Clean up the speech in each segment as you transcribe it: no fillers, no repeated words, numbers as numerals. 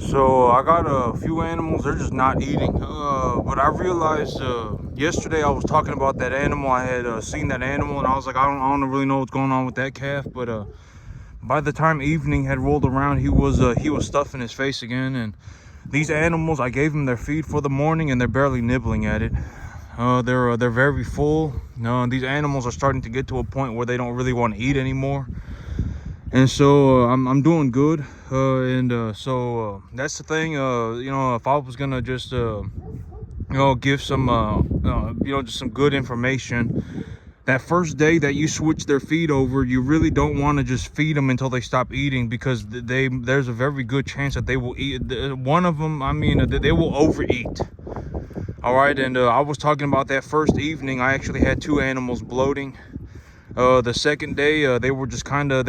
So I got a few animals, they're just not eating. But I realized yesterday I was talking about that animal. I had seen that animal and I was like, I don't really know what's going on with that calf. But by the time evening had rolled around, he was stuffing his face again. And these animals, I gave them their feed for the morning and they're barely nibbling at it. They're very full. These animals are starting to get to a point where they don't really want to eat anymore. And so I'm doing good, so that's the thing. If I was gonna just give some just some good information, that first day that you switch their feed over, you really don't want to just feed them until they stop eating, because there's a very good chance that they will eat. One of them, they will overeat. All right. And I was talking about that first evening, I actually had 2 animals bloating. The second day, they were just kind of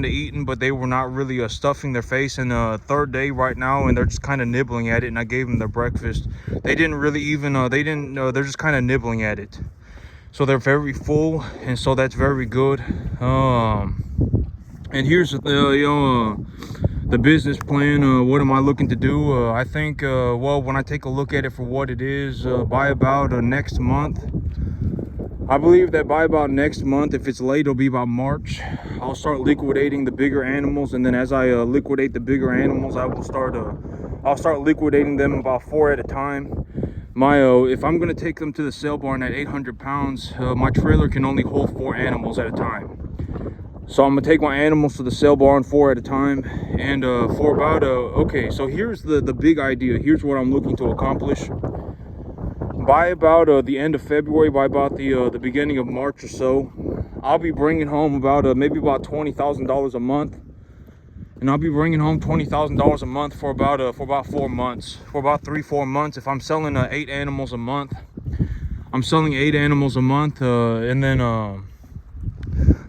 eating, but they were not really stuffing their face. And third day right now, and they're just kind of nibbling at it. And I gave them their breakfast. They didn't really even they're just kind of nibbling at it. So they're very full, and so that's very good. And here's the business plan. What am I looking to do? I think well, when I take a look at it for what it is, by about next month, I believe that by about next month, if it's late, it'll be about March, I'll start liquidating the bigger animals. And then as I liquidate the bigger animals, I'll start liquidating them about 4 at a time. If I'm going to take them to the sale barn at 800 pounds, my trailer can only hold 4 animals at a time. So I'm going to take my animals to the sale barn 4 at a time. And for about, okay, so here's the big idea. Here's what I'm looking to accomplish. By about the end of February, by about the beginning of March or so, I'll be bringing home about maybe about $20,000 a month. And I'll be bringing home $20,000 a month for about 4 months, for about 3-4 months. If I'm selling 8 animals a month, I'm selling 8 animals a month. And then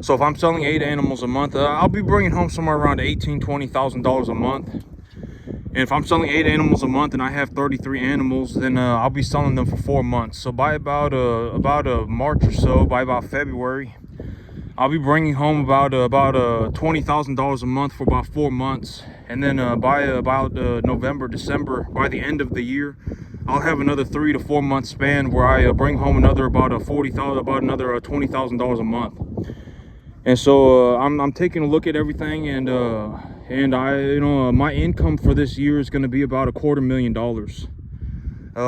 so if I'm selling 8 animals a month, I'll be bringing home somewhere around $18,000-$20,000 a month. And if I'm selling 8 animals a month and I have 33 animals, then I'll be selling them for 4 months. So by about March or so, by about February, I'll be bringing home about $20,000 a month for about 4 months. And then by about November, December, by the end of the year, I'll have another 3 to 4 month span where I bring home another about another $20,000 a month. And so I'm taking a look at everything, and my income for this year is going to be about $250,000.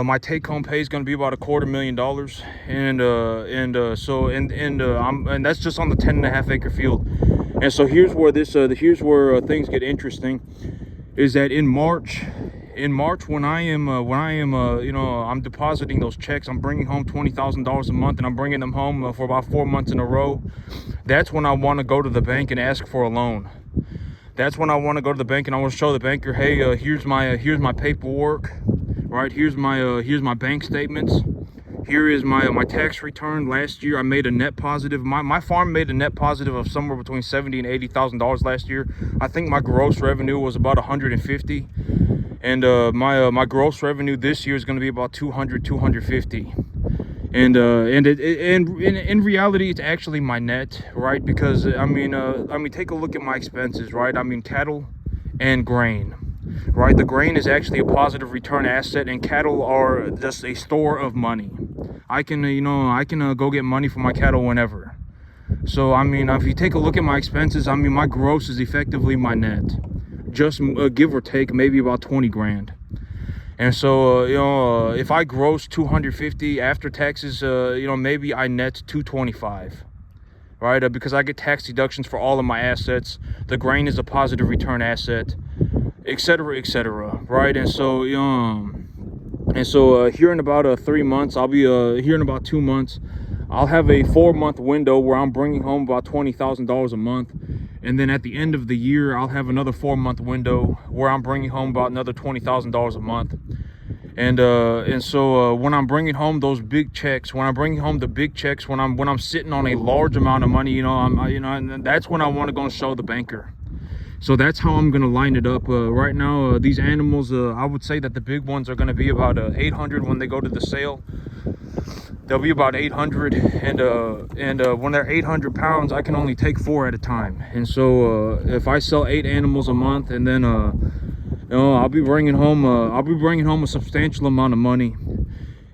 My take-home pay is going to be about $250,000, and that's just on the 10.5 acre field. And so here's where things get interesting, is that in March when I'm depositing those checks, I'm bringing home $20,000 a month, and I'm bringing them home for about 4 months in a row. That's when I want to go to the bank and ask for a loan. That's when I want to go to the bank and I want to show the banker, hey, here's my paperwork, right? Here's my bank statements. Here is my tax return. Last year I made a net positive. My farm made a net positive of somewhere between $70,000 and $80,000 last year. I think my gross revenue was about $150, and my gross revenue this year is going to be about $200-$250. And in reality, it's actually my net, right? Because take a look at my expenses, right? Cattle and grain, right? The grain is actually a positive return asset, and cattle are just a store of money. I can go get money for my cattle whenever. So if you take a look at my expenses, my gross is effectively my net, just give or take maybe about 20 grand. And so if I gross 250 after taxes, maybe I net 225, right? Because I get tax deductions for all of my assets. The grain is a positive return asset, etc., right? And so here in about 3 months, I'll be here in about 2 months, I'll have a 4-month window where I'm bringing home about $20,000 a month. And then at the end of the year, I'll have another 4-month window where I'm bringing home about another $20,000 a month. And so when I'm bringing home those big checks, when I'm bringing home the big checks, when I'm sitting on a large amount of money, and that's when I want to go and show the banker. So that's how I'm going to line it up. Right now, these animals, I would say that the big ones are going to be about 800 when they go to the sale. They'll be about 800, and when they're 800 pounds, I can only take 4 at a time. And so if I sell 8 animals a month, and then I'll be bringing home a substantial amount of money.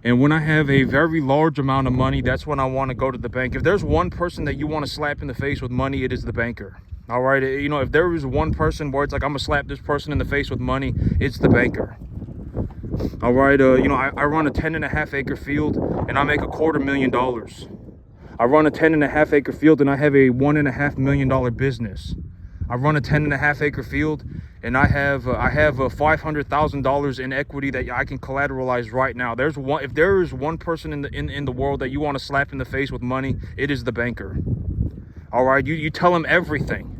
And when I have a very large amount of money, that's when I want to go to the bank. If there's one person that you want to slap in the face with money, it is the banker. All right, if there is one person where it's like I'm gonna slap this person in the face with money, it's the banker. All right, I run a 10.5 acre field and I make $250,000. I run a 10.5 acre field and I have a $1.5 million business. I run a 10.5 acre field and I have $500,000 in equity that I can collateralize right now. If there is one person in the world that you want to slap in the face with money, it is the banker. All right, you tell him everything.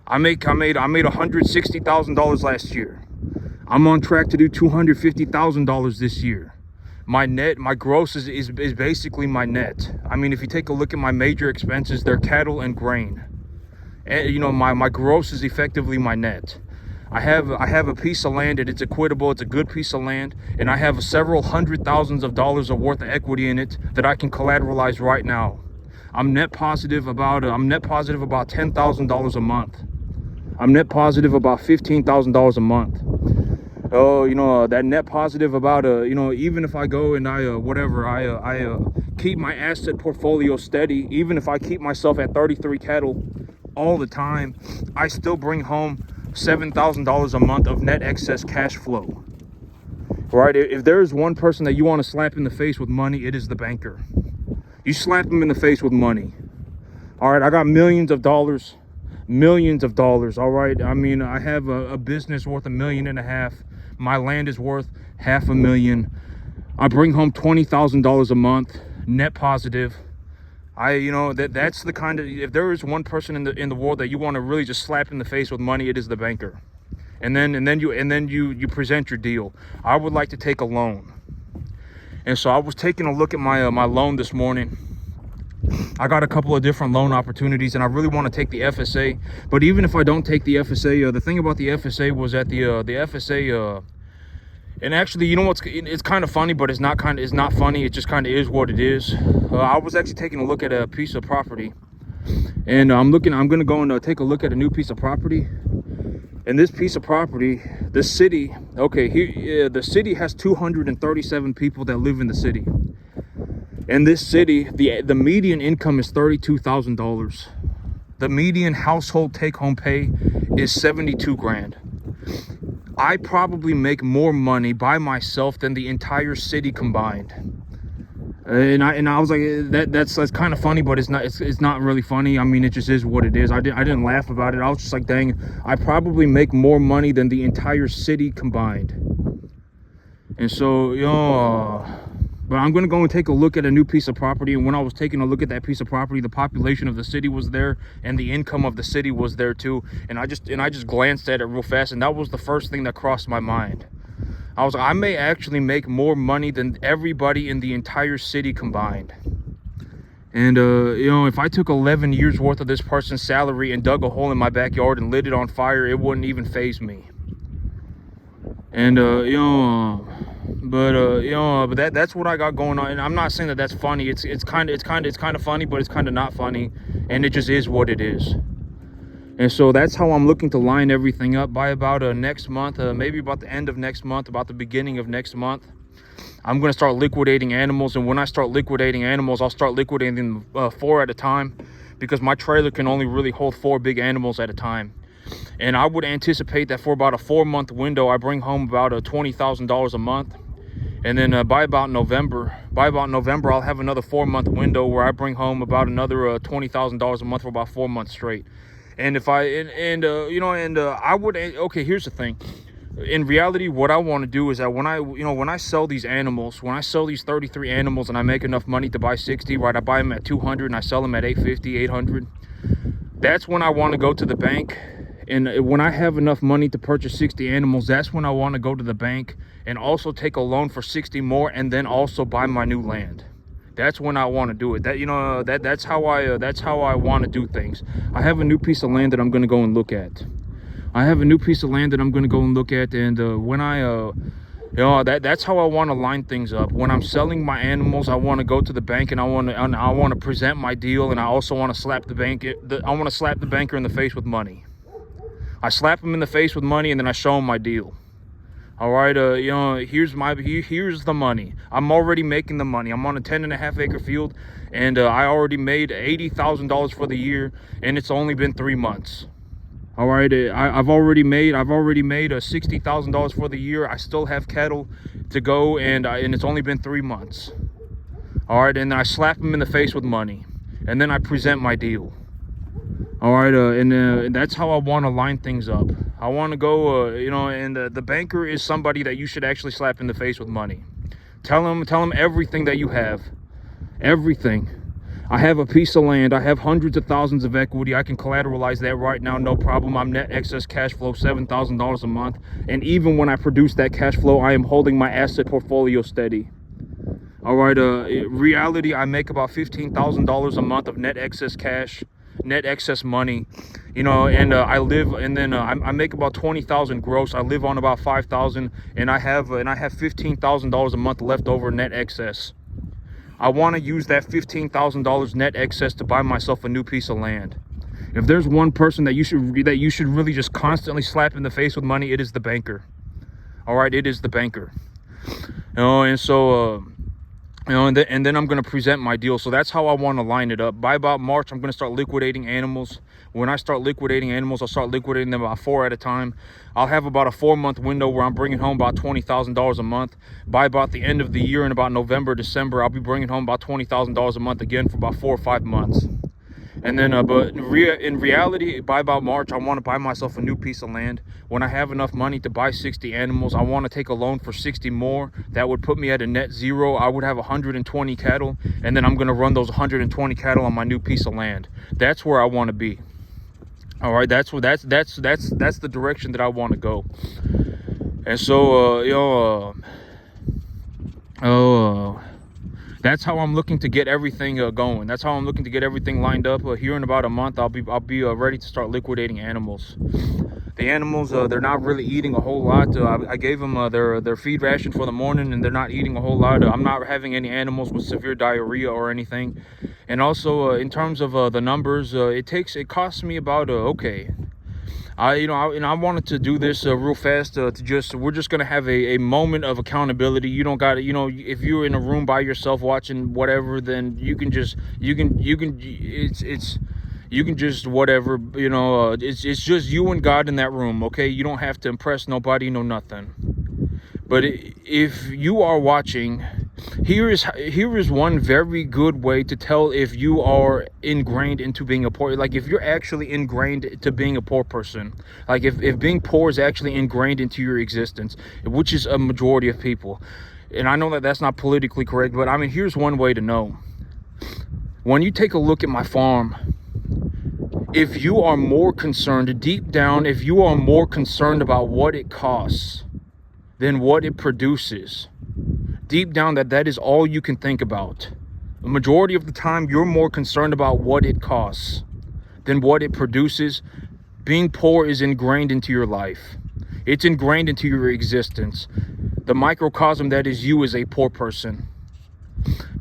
I made $160,000 last year. I'm on track to do $250,000 this year. My gross is basically my net. I mean, if you take a look at my major expenses, they're cattle and grain. And my gross is effectively my net. I have a piece of land and it's equitable. It's a good piece of land, and I have several $100,000s of worth of equity in it that I can collateralize right now. I'm net positive about $10,000 a month. I'm net positive about $15,000 a month. That net positive about even if I go and I keep my asset portfolio steady, even if I keep myself at 33 cattle all the time, I still bring home $7,000 a month of net excess cash flow. Right? If there is one person that you want to slap in the face with money, it is the banker. You slap him in the face with money. All right, I got millions of dollars. All right, I mean, I have a business worth $1.5 million. My land is worth $500,000. I bring home $20,000 a month, net positive. That's the kind of, if there is one person in the world that you want to really just slap in the face with money, it is the banker. And then you present your deal. I would like to take a loan. And so I was taking a look at my loan this morning. I got a couple of different loan opportunities and I really want to take the FSA. But even if I don't take the FSA, the thing about the FSA was that the FSA, and actually, it's kind of funny, but it's not funny. It just kind of is what it is. I was actually taking a look at a piece of property, and I'm going to go and take a look at a new piece of property. And this piece of property, the city has 237 people that live in the city. In this city, the median income is $32,000. The median household take-home pay is 72 grand. I probably make more money by myself than the entire city combined. And I was like, that's kind of funny, but it's not really funny. I mean, it just is what it is. I didn't laugh about it. I was just like, dang, I probably make more money than the entire city combined. And so, but I'm going to go and take a look at a new piece of property. And when I was taking a look at that piece of property, the population of the city was there and the income of the city was there too. And I just glanced at it real fast, and that was the first thing that crossed my mind. I was like, I may actually make more money than everybody in the entire city combined. And if I took 11 years worth of this person's salary and dug a hole in my backyard and lit it on fire, it wouldn't even faze me. And but that's what I got going on. And I'm not saying that that's funny. It's kind of funny, but it's kind of not funny, and it just is what it is. And so that's how I'm looking to line everything up by about next month, maybe about the end of next month, about the beginning of next month. I'm going to start liquidating animals, and when I start liquidating animals, I'll start liquidating them 4 at a time, because my trailer can only really hold 4 big animals at a time. And I would anticipate that for about a 4-month window, I bring home about $20,000 a month. And then by about November, I'll have another 4-month window where I bring home about another $20,000 a month for about 4 months straight. And if I I would, okay, here's the thing. In reality, what I want to do is that when I sell these animals, when I sell these 33 animals and I make enough money to buy 60, right, I buy them at 200 and I sell them at 850, 800. That's when I want to go to the bank. And when I have enough money to purchase 60 animals, that's when I want to go to the bank and also take a loan for 60 more, and then also buy my new land. That's when I want to do it. That's how I want to do things. I have a new piece of land that I'm going to go and look at. And when I that's how I want to line things up. When I'm selling my animals, I want to go to the bank and I want to present my deal, and I also want to slap the banker in the face with money. I slap them in the face with money, and then I show them my deal. All right, you know, here's the money. I'm already making the money. I'm on a 10.5 acre field, and I already made $80,000 for the year, and it's only been 3 months. All right, I've already made $60,000 for the year. I still have cattle to go, and it's only been 3 months. All right, and I slap them in the face with money, and then I present my deal. All right, and that's how I want to line things up. I want to go, you know, and the banker is somebody that you should actually slap in the face with money. Tell him everything that you have, everything. I have a piece of land. I have hundreds of thousands of equity. I can collateralize that right now, no problem. I'm net excess cash flow, $7,000 a month. And even when I produce that cash flow, I am holding my asset portfolio steady. All right, reality, I make about $15,000 a month of net excess cash, net excess money, you know, and I live, and then I make about 20,000 gross. I live on about 5,000, and I have $15,000 a month left over net excess. I want to use that $15,000 net excess to buy myself a new piece of land. If there's one person that you should really just constantly slap in the face with money, it is the banker. All right, it is the banker. You know, and so you know, and then I'm going to present my deal. So that's how I want to line it up. By about March, I'm going to start liquidating animals. When I start liquidating animals, I'll start liquidating them about 4 at a time. I'll have about a 4-month window where I'm bringing home about $20,000 a month. By about the end of the year, in about November, December, I'll be bringing home about $20,000 a month again for about 4 or 5 months. And then, but in reality, by about March, I want to buy myself a new piece of land. When I have enough money to buy 60 animals, I want to take a loan for 60 more. That would put me at a net zero. I would have 120 cattle, and then I'm going to run those 120 cattle on my new piece of land. That's where I want to be. All right, that's the direction that I want to go. And so, you know, that's how I'm looking to get everything going. That's how I'm looking to get everything lined up. Here in about a month, I'll be ready to start liquidating animals. The animals, they're not really eating a whole lot. I gave them their feed ration for the morning, and they're not eating a whole lot. I'm not having any animals with severe diarrhea or anything. And also, in terms of the numbers, it costs me about okay. I wanted to do this real fast. We're just gonna have a moment of accountability. You don't got to, you know, if you're in a room by yourself watching whatever, then you can just whatever, you know. It's just you and God in that room, okay? You don't have to impress nobody, no nothing. But if you are watching, here is one very good way to tell if you are ingrained into being a poor, like if you're actually ingrained to being a poor person, like if being poor is actually ingrained into your existence, which is a majority of people. And I know that that's not politically correct, but I mean, here's one way to know. When you take a look at my farm, if you are more concerned deep down, if you are more concerned about what it costs than what it produces, deep down, that is all you can think about. The majority of the time, you're more concerned about what it costs than what it produces. Being poor is ingrained into your life. It's ingrained into your existence. The microcosm that is you is a poor person.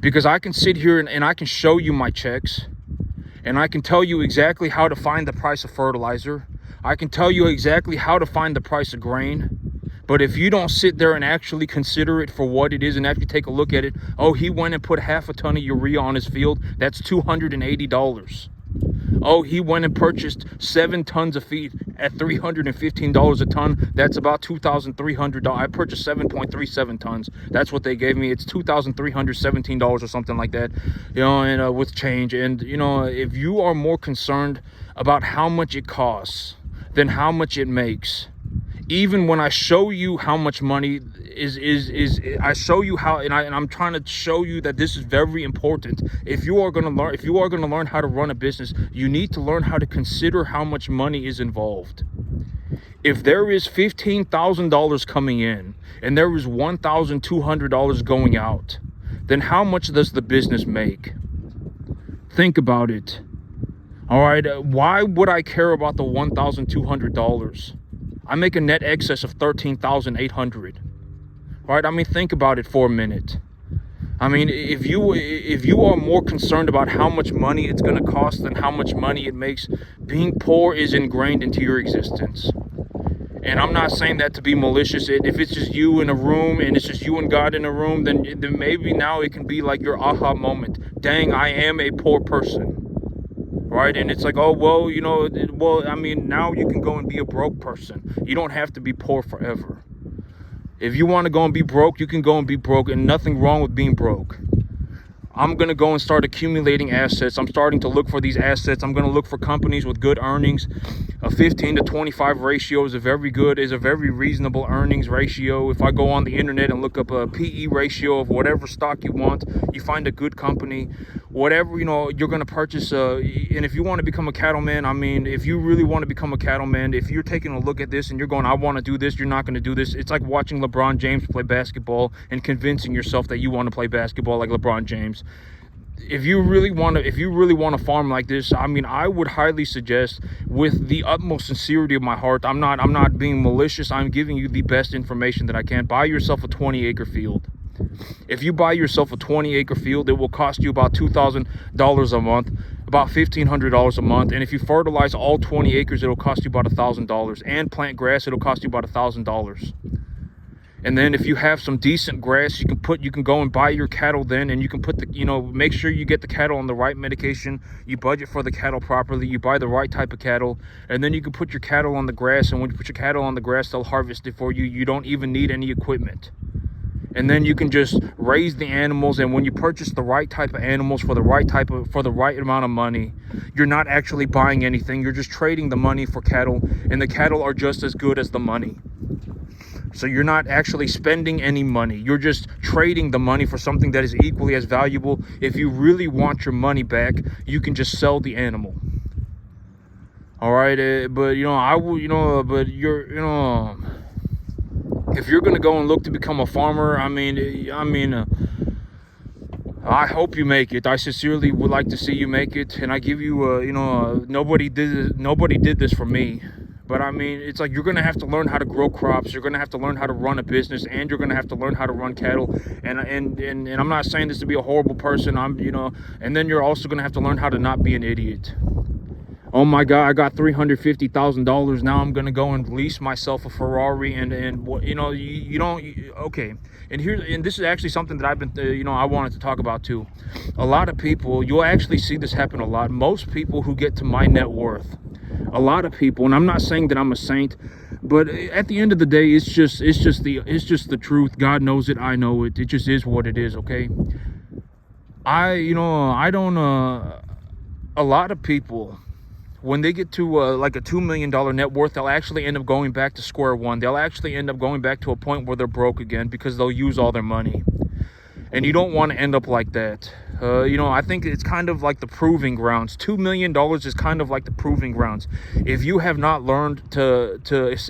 Because I can sit here and I can show you my checks, and I can tell you exactly how to find the price of fertilizer. I can tell you exactly how to find the price of grain. But if you don't sit there and actually consider it for what it is and actually take a look at it, oh, he went and put half a ton of urea on his field, that's $280. Oh, he went and purchased 7 tons of feed at $315 a ton. That's about $2,300. I purchased 7.37 tons. That's what they gave me. It's $2,317 or something like that, you know, and with change. And, you know, if you are more concerned about how much it costs than how much it makes, even when I show you how much money I show you how, and I'm trying to show you that this is very important. If you are going to learn how to run a business, you need to learn how to consider how much money is involved. If there is $15,000 coming in and there is $1,200 going out, then how much does the business make? Think about it. All right, why would I care about the $1,200? I make a net excess of $13,800. Right? I mean, think about it for a minute. I mean, if you are more concerned about how much money it's going to cost than how much money it makes, being poor is ingrained into your existence. And I'm not saying that to be malicious. If it's just you in a room and it's just you and God in a room, then maybe now it can be like your aha moment. Dang, I am a poor person. Right? And it's like, oh, well, I mean, now you can go and be a broke person. You don't have to be poor forever. If you want to go and be broke, you can go and be broke, and nothing wrong with being broke. I'm going to go and start accumulating assets. I'm starting to look for these assets. I'm going to look for companies with good earnings. A 15 to 25 ratio is a very reasonable earnings ratio. If I go on the internet and look up a PE ratio of whatever stock you want, you find a good company, whatever, you're going to purchase. And if you want to become a cattleman, I mean, if you really want to become a cattleman, if you're taking a look at this and you're going, I want to do this, you're not going to do this. It's like watching LeBron James play basketball and convincing yourself that you want to play basketball like LeBron James. If you really want to farm like this, I mean, I would highly suggest, with the utmost sincerity of my heart, I'm not being malicious, I'm giving you the best information that I can. Buy yourself a 20-acre field. If you buy yourself a 20-acre field, it will cost you about $2,000 a month, about $1,500 a month. And if you fertilize all 20 acres, it'll cost you about $1,000. And plant grass, it'll cost you about $1,000. And then if you have some decent grass, you can go and buy your cattle then, and you can put make sure you get the cattle on the right medication. You budget for the cattle properly. You buy the right type of cattle, and then you can put your cattle on the grass. And when you put your cattle on the grass, they'll harvest it for you. You don't even need any equipment. And then you can just raise the animals. And when you purchase the right type of animals for the right amount of money, you're not actually buying anything. You're just trading the money for cattle, and the cattle are just as good as the money. So you're not actually spending any money. You're just trading the money for something that is equally as valuable. If you really want your money back, you can just sell the animal. All right, but if you're gonna go and look to become a farmer, I hope you make it. I sincerely would like to see you make it, and I give you, nobody did this for me. But I mean, it's like you're going to have to learn how to grow crops. You're going to have to learn how to run a business, and you're going to have to learn how to run cattle. And I'm not saying this to be a horrible person. And then you're also going to have to learn how to not be an idiot. Oh my God, I got $350,000. Now I'm going to go and lease myself a Ferrari okay. And this is actually something that I've been, I wanted to talk about too. A lot of people, you'll actually see this happen a lot. Most people who get to my net worth, a lot of people, and I'm not saying that I'm a saint, but at the end of the day, it's just the truth. God knows it. I know it. It just is what it is. Okay. A lot of people, when they get to like a $2 million net worth, they'll actually end up going back to square one. They'll actually end up going back to a point where they're broke again because they'll use all their money. And you don't want to end up like that. I think it's kind of like the proving grounds. $2 million is kind of like the proving grounds. If you have not learned to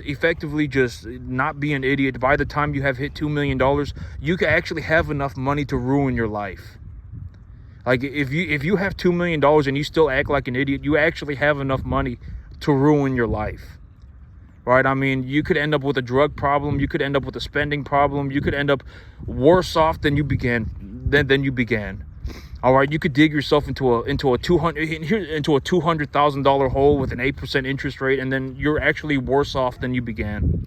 effectively just not be an idiot, by the time you have hit $2 million, you can actually have enough money to ruin your life. Like if you have $2 million and you still act like an idiot, you actually have enough money to ruin your life. Right? I mean, you could end up with a drug problem. You could end up with a spending problem. You could end up worse off than you began. All right, you could dig yourself into a $200,000 hole with an 8% interest rate, and then you're actually worse off than you began.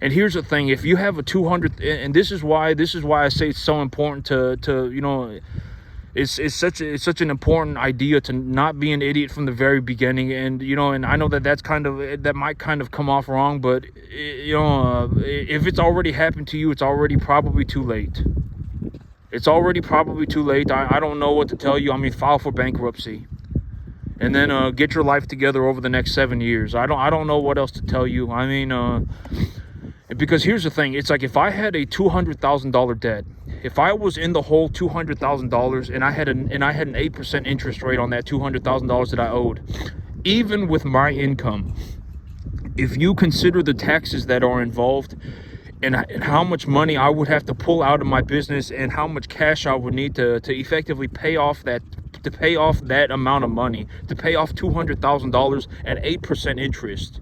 And here's the thing: if you have a 200, and this is why I say it's so important to It's such an important idea to not be an idiot from the very beginning. And and I know that might kind of come off wrong, but if it's already happened to you, it's already probably too late. It's already probably too late. I don't know what to tell you. I mean, file for bankruptcy, and then get your life together over the next 7 years. I don't know what else to tell you. I mean, because here's the thing: it's like if I had a $200,000 debt, if I was in the whole $200,000 and I had an 8% interest rate on that $200,000 that I owed, even with my income, if you consider the taxes that are involved and how much money I would have to pull out of my business and how much cash I would need to effectively pay off that amount of money, to pay off $200,000 at 8% interest,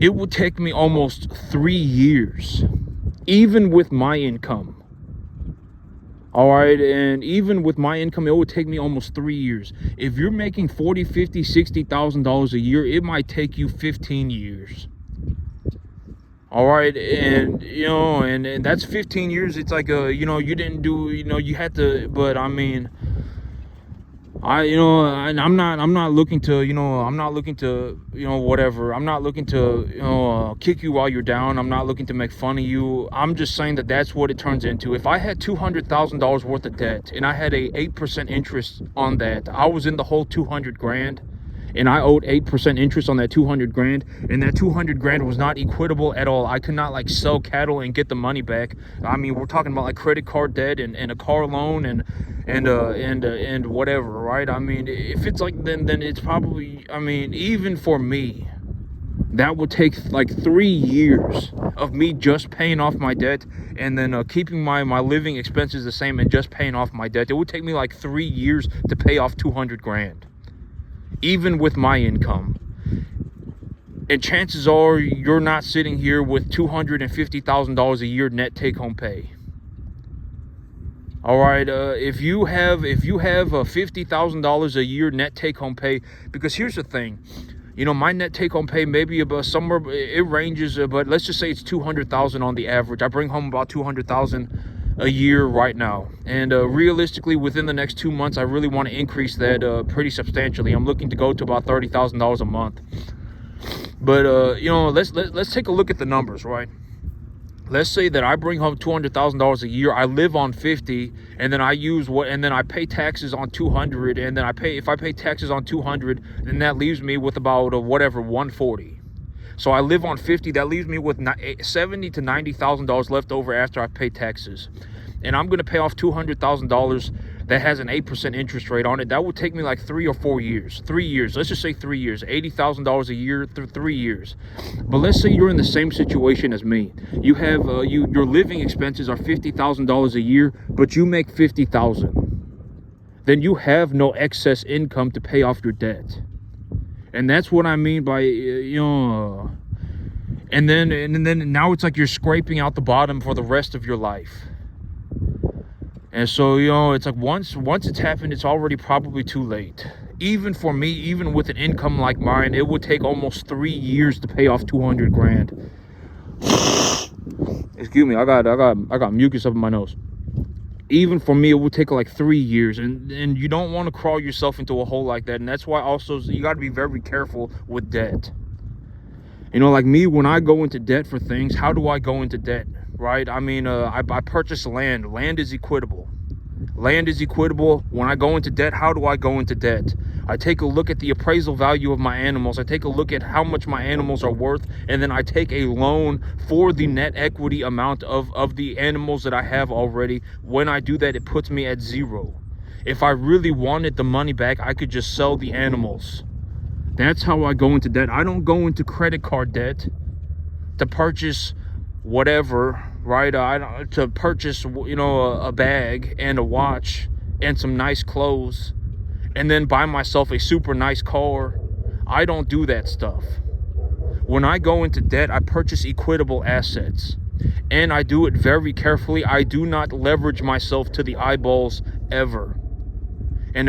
it would take me almost 3 years, even with my income. All right, and even with my income, it would take me almost 3 years. If you're making 40, 50, $60,000 a year, it might take you 15 years. All right, and and that's 15 years. It's like you didn't do, you had to, but I mean, and I'm not looking to, whatever. I'm not looking to, kick you while you're down. I'm not looking to make fun of you. I'm just saying that that's what it turns into. If I had $200,000 worth of debt and I had a 8% interest on that, I was in the whole 200 grand. And I owed 8% interest on that 200 grand, and that 200 grand was not equitable at all. I could not like sell cattle and get the money back. I mean, we're talking about like credit card debt and a car loan and whatever, right? I mean, if it's like, then it's probably, I mean, even for me, that would take like 3 years of me just paying off my debt and then keeping my living expenses the same and just paying off my debt. It would take me like 3 years to pay off 200 grand. Even with my income. And chances are you're not sitting here with $250,000 a year net take-home pay. All right, if you have $50,000 a year net take-home pay, because here's the thing, my net take-home pay maybe about somewhere, it ranges, but let's just say it's $200,000 on the average. I bring home about $200,000 a year right now, and realistically within the next 2 months I really want to increase that pretty substantially. I'm looking to go to about $30,000 a month. But let's take a look at the numbers, right? Let's say that I bring home $200,000 a year. I live on 50, and then I pay taxes on 200, and then if I pay taxes on 200, then that leaves me with about 140. So I live on 50. That leaves me with $70,000 to $90,000 left over after I pay taxes, and I'm going to pay off $200,000 that has an 8% interest rate on it. That would take me like 3 or 4 years. 3 years. Let's just say 3 years. $80,000 a year through 3 years. But let's say you're in the same situation as me. You have your living expenses are $50,000 a year, but you make $50,000. Then you have no excess income to pay off your debt. And that's what I mean by, and then now it's like you're scraping out the bottom for the rest of your life. And so, it's like once it's happened, it's already probably too late. Even for me, even with an income like mine, it would take almost 3 years to pay off 200 grand. Excuse me, I got mucus up in my nose. Even for me, it would take like 3 years, and you don't want to crawl yourself into a hole like that. And that's why also you got to be very careful with debt. Like me, when I go into debt for things, how do I go into debt, right? I mean, I purchase land. Land is equitable. Land is equitable. When I go into debt, how do I go into debt? I take a look at the appraisal value of my animals. I take a look at how much my animals are worth, and then I take a loan for the net equity amount of the animals that I have already. When I do that, it puts me at zero. If I really wanted the money back, I could just sell the animals. That's how I go into debt. I don't go into credit card debt to purchase whatever, right? To purchase, a bag and a watch and some nice clothes, and then buy myself a super nice car. I don't do that stuff. When I go into debt, I purchase equitable assets, and I do it very carefully. I do not leverage myself to the eyeballs ever. And